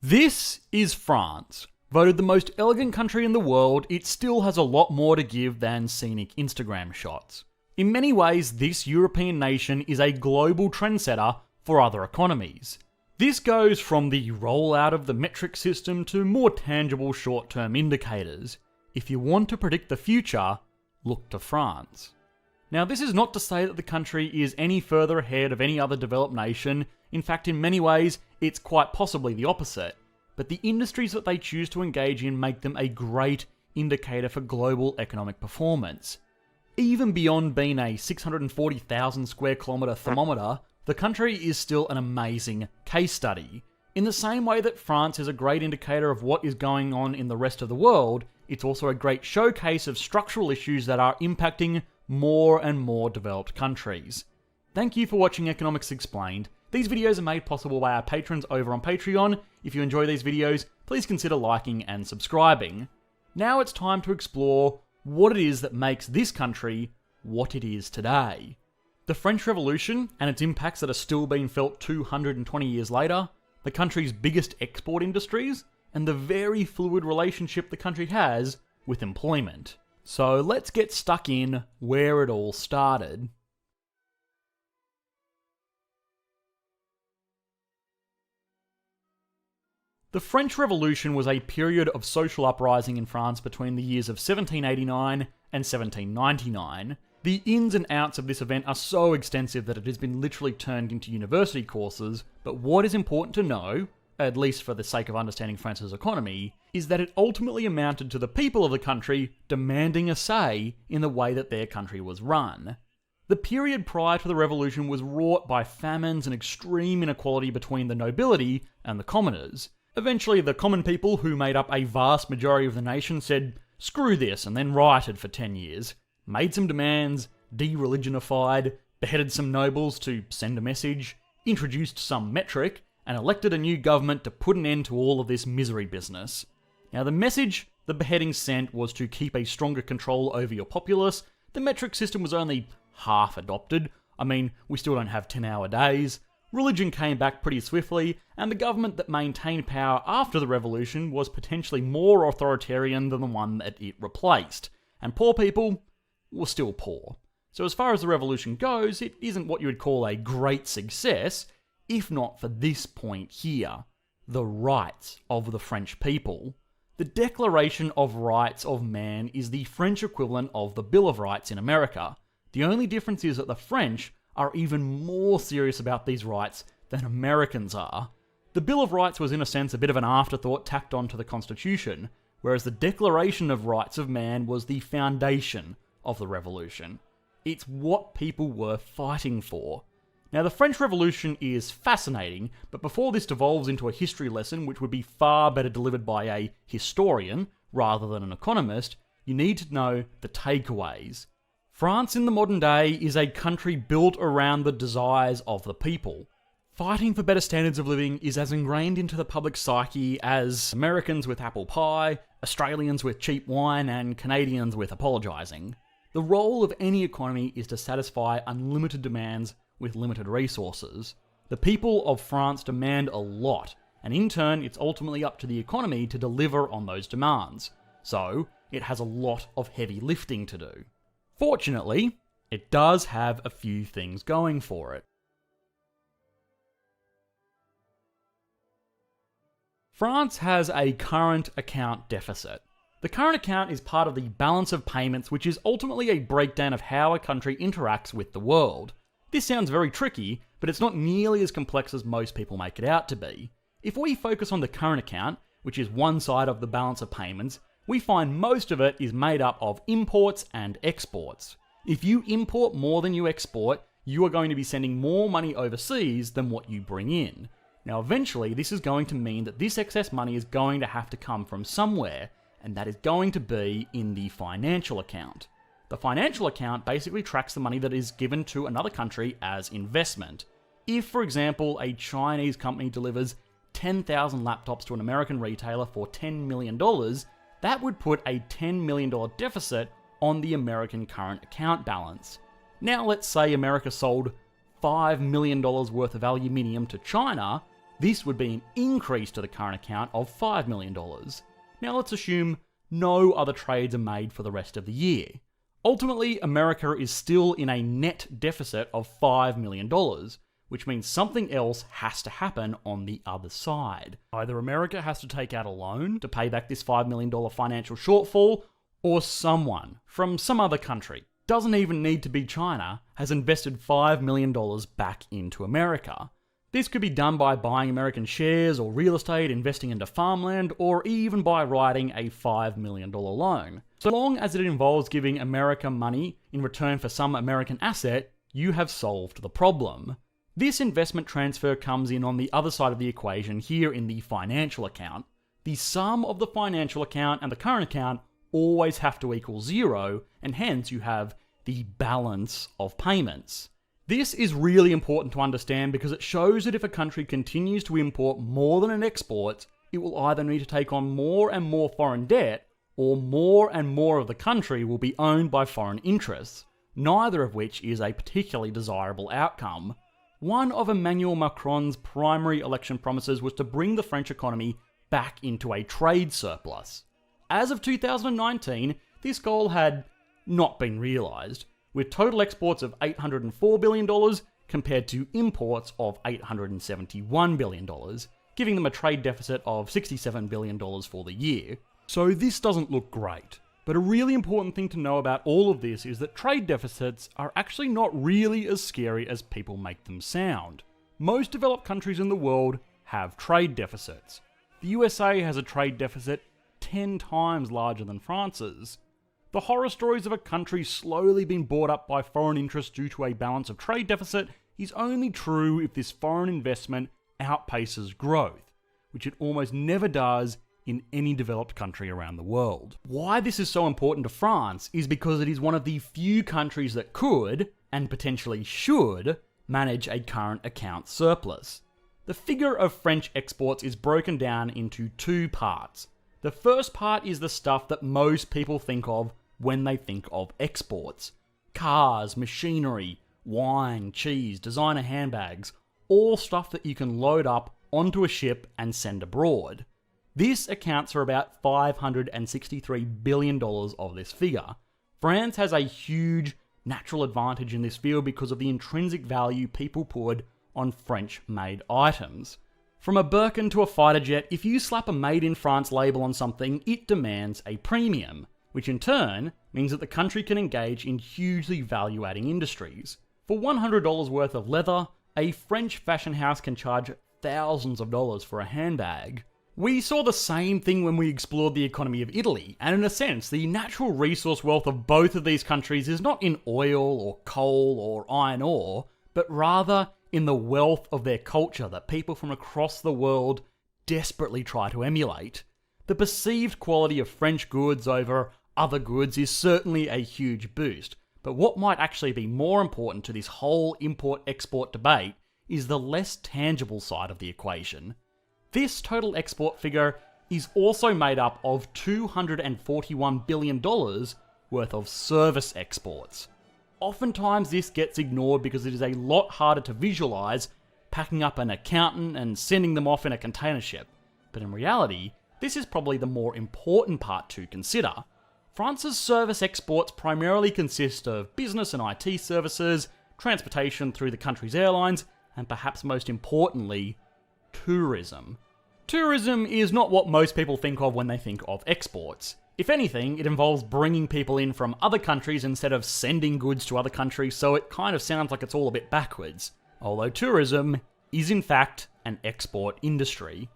This is France. Voted the most elegant country in the world, it still has a lot more to give than scenic Instagram shots. In many ways, this European nation is a global trendsetter for other economies. This goes from the rollout of the metric system to more tangible short-term indicators. If you want to predict the future, look to France. Now, this is not to say that the country is any further ahead of any other developed nation. In fact, in many ways, it's quite possibly the opposite. But the industries that they choose to engage in make them a great indicator for global economic performance. Even beyond being a 640,000 square kilometre thermometer, the country is still an amazing case study. In the same way that France is a great indicator of what is going on in the rest of the world, it's also a great showcase of structural issues that are impacting more and more developed countries. Thank you for watching Economics Explained. These videos are made possible by our patrons over on Patreon. If you enjoy these videos, please consider liking and subscribing. Now it's time to explore what it is that makes this country what it is today. The French Revolution and its impacts that are still being felt 220 years later, the country's biggest export industries, and the very fluid relationship the country has with employment. So let's get stuck in where it all started. The French Revolution was a period of social uprising in France between the years of 1789 and 1799. The ins and outs of this event are so extensive that it has been literally turned into university courses, but what is important to know, at least for the sake of understanding France's economy, is that it ultimately amounted to the people of the country demanding a say in the way that their country was run. The period prior to the revolution was wrought by famines and extreme inequality between the nobility and the commoners. Eventually, the common people, who made up a vast majority of the nation, said, "Screw this," and then rioted for 10 years. Made some demands, de-religionified, beheaded some nobles to send a message, introduced some metric, and elected a new government to put an end to all of this misery business. Now, the message the beheading sent was to keep a stronger control over your populace. The metric system was only half adopted. I mean, we still don't have 10-hour days. Religion came back pretty swiftly, and the government that maintained power after the revolution was potentially more authoritarian than the one that it replaced. And poor people were still poor. So as far as the revolution goes, it isn't what you would call a great success, if not for this point here: the rights of the French people. The Declaration of Rights of Man is the French equivalent of the Bill of Rights in America. The only difference is that the French are even more serious about these rights than Americans are. The Bill of Rights was in a sense a bit of an afterthought tacked onto the Constitution, whereas the Declaration of Rights of Man was the foundation of the revolution. It's what people were fighting for. Now, the French Revolution is fascinating, but before this devolves into a history lesson, which would be far better delivered by a historian rather than an economist, you need to know the takeaways. France in the modern day is a country built around the desires of the people. Fighting for better standards of living is as ingrained into the public psyche as Americans with apple pie, Australians with cheap wine, and Canadians with apologising. The role of any economy is to satisfy unlimited demands with limited resources. The people of France demand a lot, and in turn, it's ultimately up to the economy to deliver on those demands. So, it has a lot of heavy lifting to do. Fortunately, it does have a few things going for it. France has a current account deficit. The current account is part of the balance of payments, which is ultimately a breakdown of how a country interacts with the world. This sounds very tricky, but it's not nearly as complex as most people make it out to be. If we focus on the current account, which is one side of the balance of payments, we find most of it is made up of imports and exports. If you import more than you export, you are going to be sending more money overseas than what you bring in. Now, eventually, this is going to mean that this excess money is going to have to come from somewhere, and that is going to be in the financial account. The financial account basically tracks the money that is given to another country as investment. If, for example, a Chinese company delivers 10,000 laptops to an American retailer for $10 million, that would put a $10 million deficit on the American current account balance. Now let's say America sold $5 million worth of aluminium to China, This would be an increase to the current account of $5 million. Now let's assume no other trades are made for the rest of the year. Ultimately, America is still in a net deficit of $5 million, which means something else has to happen on the other side. Either America has to take out a loan to pay back this $5 million financial shortfall, or someone from some other country, doesn't even need to be China, has invested $5 million back into America. This could be done by buying American shares or real estate, investing into farmland, or even by writing a $5 million loan. So long as it involves giving America money in return for some American asset, you have solved the problem. This investment transfer comes in on the other side of the equation here in the financial account. The sum of the financial account and the current account always have to equal zero, and hence you have the balance of payments. This is really important to understand because it shows that if a country continues to import more than it exports, it will either need to take on more and more foreign debt, or more and more of the country will be owned by foreign interests, neither of which is a particularly desirable outcome. One of Emmanuel Macron's primary election promises was to bring the French economy back into a trade surplus. As of 2019, this goal had not been realised, with total exports of $804 billion compared to imports of $871 billion, giving them a trade deficit of $67 billion for the year. So this doesn't look great. But a really important thing to know about all of this is that trade deficits are actually not really as scary as people make them sound. Most developed countries in the world have trade deficits. The USA has a trade deficit 10 times larger than France's. The horror stories of a country slowly being bought up by foreign interests due to a balance of trade deficit is only true if this foreign investment outpaces growth, which it almost never does in any developed country around the world. Why this is so important to France is because it is one of the few countries that could, and potentially should, manage a current account surplus. The figure of French exports is broken down into two parts. The first part is the stuff that most people think of when they think of exports. Cars, machinery, wine, cheese, designer handbags, all stuff that you can load up onto a ship and send abroad. This accounts for about $563 billion of this figure. France has a huge natural advantage in this field because of the intrinsic value people put on French-made items. From a Birkin to a fighter jet, if you slap a Made in France label on something, it demands a premium, which in turn means that the country can engage in hugely value-adding industries. For $100 worth of leather, a French fashion house can charge thousands of dollars for a handbag. We saw the same thing when we explored the economy of Italy, and in a sense, the natural resource wealth of both of these countries is not in oil or coal or iron ore, but rather in the wealth of their culture that people from across the world desperately try to emulate. The perceived quality of French goods over other goods is certainly a huge boost, but what might actually be more important to this whole import-export debate is the less tangible side of the equation. This total export figure is also made up of $241 billion worth of service exports. Oftentimes this gets ignored because it is a lot harder to visualize packing up an accountant and sending them off in a container ship. But in reality, this is probably the more important part to consider. France's service exports primarily consist of business and IT services, transportation through the country's airlines, and perhaps most importantly, tourism. Tourism is not what most people think of when they think of exports. If anything, it involves bringing people in from other countries instead of sending goods to other countries, so it kind of sounds like it's all a bit backwards. Although tourism is in fact an export industry.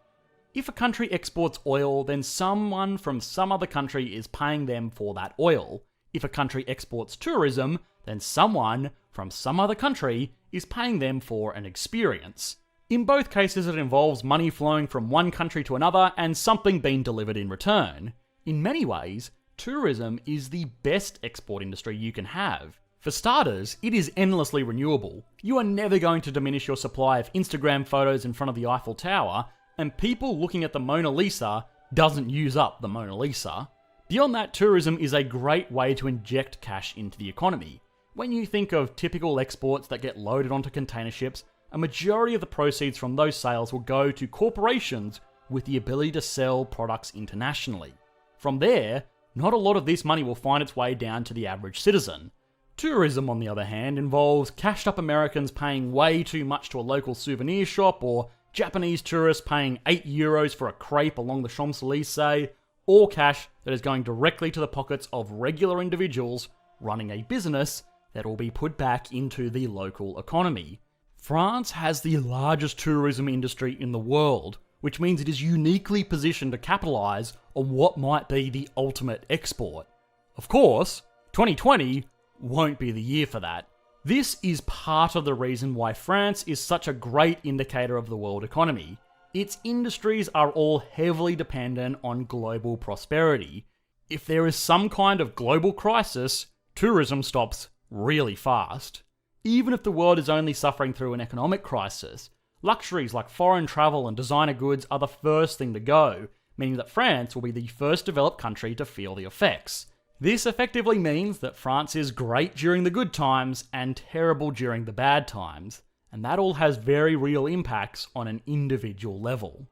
If a country exports oil, then someone from some other country is paying them for that oil. If a country exports tourism, then someone from some other country is paying them for an experience. In both cases, it involves money flowing from one country to another and something being delivered in return. In many ways, tourism is the best export industry you can have. For starters, it is endlessly renewable. You are never going to diminish your supply of Instagram photos in front of the Eiffel Tower, and people looking at the Mona Lisa doesn't use up the Mona Lisa. Beyond that, tourism is a great way to inject cash into the economy. When you think of typical exports that get loaded onto container ships, a majority of the proceeds from those sales will go to corporations with the ability to sell products internationally. From there, not a lot of this money will find its way down to the average citizen. Tourism, on the other hand, involves cashed-up Americans paying way too much to a local souvenir shop, or Japanese tourists paying €8 for a crepe along the Champs-Élysées, or cash that is going directly to the pockets of regular individuals running a business that will be put back into the local economy. France has the largest tourism industry in the world, which means it is uniquely positioned to capitalise on what might be the ultimate export. Of course, 2020 won't be the year for that. This is part of the reason why France is such a great indicator of the world economy. Its industries are all heavily dependent on global prosperity. If there is some kind of global crisis, tourism stops really fast. Even if the world is only suffering through an economic crisis, luxuries like foreign travel and designer goods are the first thing to go, meaning that France will be the first developed country to feel the effects. This effectively means that France is great during the good times and terrible during the bad times, and that all has very real impacts on an individual level.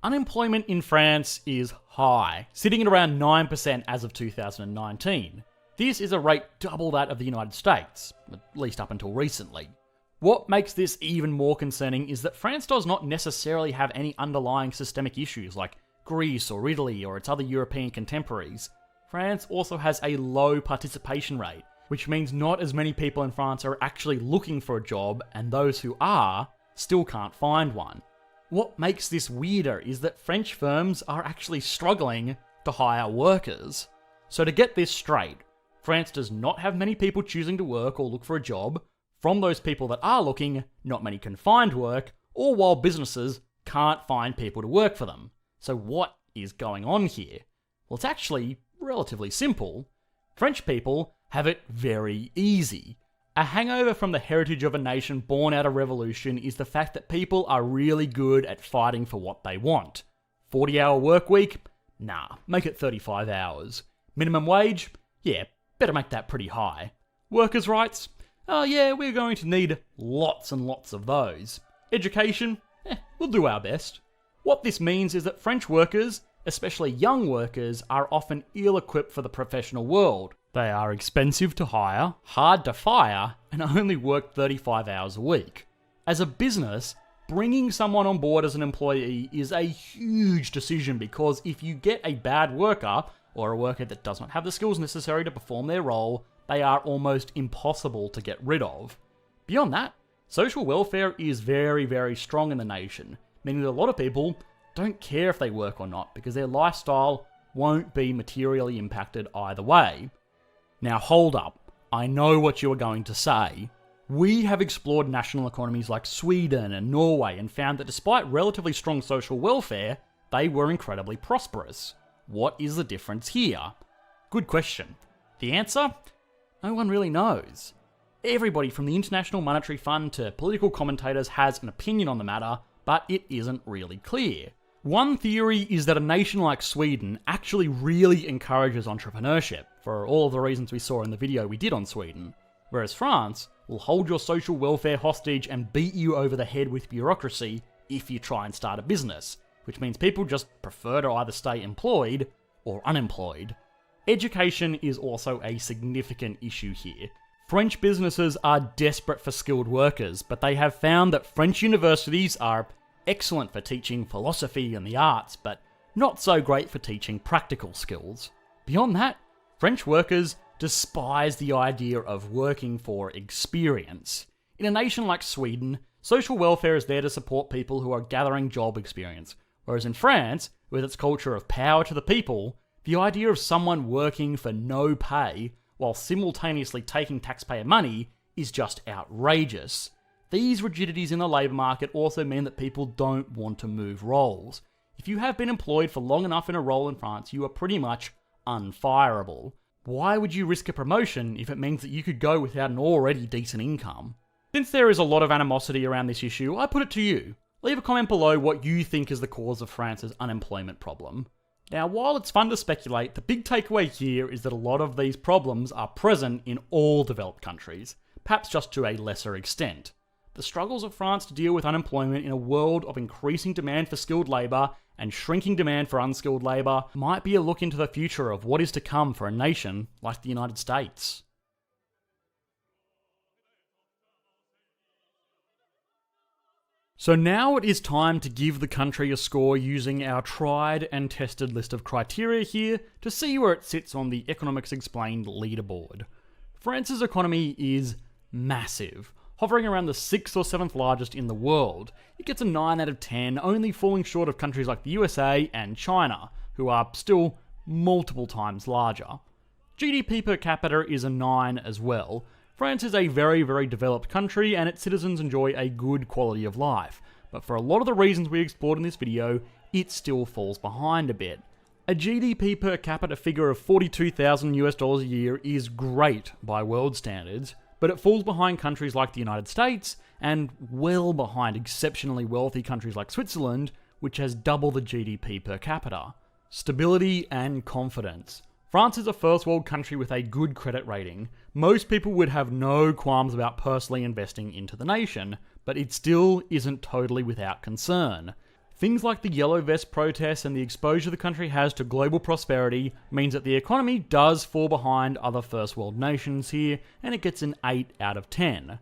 Unemployment in France is high, sitting at around 9% as of 2019. This is a rate double that of the United States, at least up until recently. What makes this even more concerning is that France does not necessarily have any underlying systemic issues like Greece or Italy or its other European contemporaries. France also has a low participation rate, which means not as many people in France are actually looking for a job, and those who are still can't find one. What makes this weirder is that French firms are actually struggling to hire workers. So to get this straight, France does not have many people choosing to work or look for a job. From those people that are looking, not many can find work, or while businesses can't find people to work for them. So what is going on here? Well, it's actually relatively simple. French people have it very easy. A hangover from the heritage of a nation born out of revolution is the fact that people are really good at fighting for what they want. 40-hour work week? Nah, make it 35 hours. Minimum wage? Yeah, better make that pretty high. Workers' rights? Oh yeah, we're going to need lots and lots of those. Education? We'll do our best. What this means is that French workers, especially young workers, are often ill-equipped for the professional world. They are expensive to hire, hard to fire, and only work 35 hours a week. As a business, bringing someone on board as an employee is a huge decision because if you get a bad worker, or a worker that does not have the skills necessary to perform their role, they are almost impossible to get rid of. Beyond that, social welfare is very, very strong in the nation, meaning that a lot of people don't care if they work or not because their lifestyle won't be materially impacted either way. Now hold up, I know what you are going to say. We have explored national economies like Sweden and Norway and found that despite relatively strong social welfare, they were incredibly prosperous. What is the difference here? Good question. The answer? No one really knows. Everybody from the International Monetary Fund to political commentators has an opinion on the matter, but it isn't really clear. One theory is that a nation like Sweden actually really encourages entrepreneurship, for all of the reasons we saw in the video we did on Sweden, whereas France will hold your social welfare hostage and beat you over the head with bureaucracy if you try and start a business, which means people just prefer to either stay employed or unemployed. Education is also a significant issue here. French businesses are desperate for skilled workers, but they have found that French universities are excellent for teaching philosophy and the arts, but not so great for teaching practical skills. Beyond that, French workers despise the idea of working for experience. In a nation like Sweden, social welfare is there to support people who are gathering job experience, whereas in France, with its culture of power to the people, the idea of someone working for no pay while simultaneously taking taxpayer money is just outrageous. These rigidities in the labour market also mean that people don't want to move roles. If you have been employed for long enough in a role in France, you are pretty much unfireable. Why would you risk a promotion if it means that you could go without an already decent income? Since there is a lot of animosity around this issue, I put it to you. Leave a comment below what you think is the cause of France's unemployment problem. Now, while it's fun to speculate, the big takeaway here is that a lot of these problems are present in all developed countries, perhaps just to a lesser extent. The struggles of France to deal with unemployment in a world of increasing demand for skilled labour and shrinking demand for unskilled labour might be a look into the future of what is to come for a nation like the United States. So now it is time to give the country a score using our tried and tested list of criteria here to see where it sits on the Economics Explained leaderboard. France's economy is massive, hovering around the 6th or 7th largest in the world. It gets a 9 out of 10, only falling short of countries like the USA and China, who are still multiple times larger. GDP per capita is a 9 as well. France is a very, very developed country and its citizens enjoy a good quality of life, but for a lot of the reasons we explored in this video, it still falls behind a bit. A GDP per capita figure of $42,000 a year is great by world standards, but it falls behind countries like the United States and well behind exceptionally wealthy countries like Switzerland, which has double the GDP per capita. Stability and confidence. France is a first world country with a good credit rating. Most people would have no qualms about personally investing into the nation, but it still isn't totally without concern. Things like the Yellow Vest protests and the exposure the country has to global prosperity means that the economy does fall behind other first world nations here, and it gets an 8 out of 10.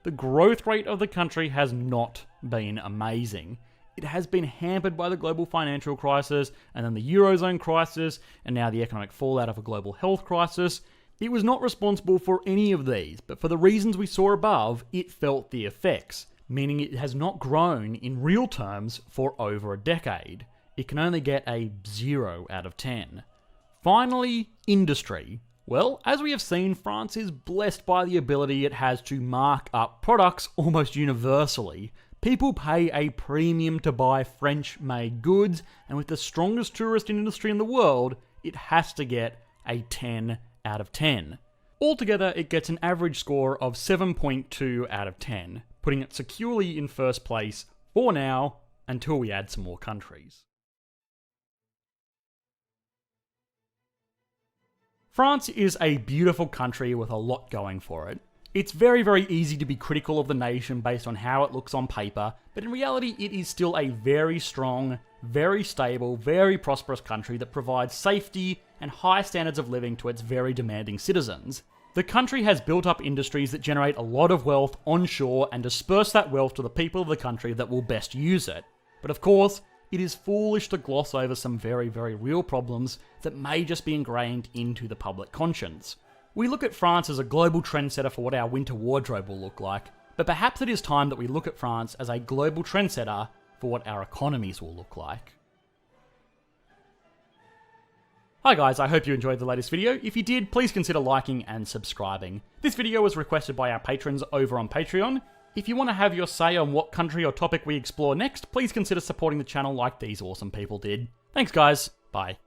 The growth rate of the country has not been amazing. It has been hampered by the global financial crisis, and then the Eurozone crisis, and now the economic fallout of a global health crisis. It was not responsible for any of these, but for the reasons we saw above, it felt the effects, meaning it has not grown in real terms for over a decade. It can only get a 0 out of 10. Finally, industry. Well, as we have seen, France is blessed by the ability it has to mark up products almost universally. People pay a premium to buy French-made goods, and with the strongest tourist industry in the world, it has to get a 10 out of 10. Altogether, it gets an average score of 7.2 out of 10, putting it securely in first place for now, until we add some more countries. France is a beautiful country with a lot going for it. It's very, very easy to be critical of the nation based on how it looks on paper, but in reality it is still a very strong, very stable, very prosperous country that provides safety and high standards of living to its very demanding citizens. The country has built up industries that generate a lot of wealth onshore and disperse that wealth to the people of the country that will best use it. But of course, it is foolish to gloss over some very, very real problems that may just be ingrained into the public conscience. We look at France as a global trendsetter for what our winter wardrobe will look like, but perhaps it is time that we look at France as a global trendsetter for what our economies will look like. Hi guys, I hope you enjoyed the latest video. If you did, please consider liking and subscribing. This video was requested by our patrons over on Patreon. If you want to have your say on what country or topic we explore next, please consider supporting the channel like these awesome people did. Thanks guys, bye.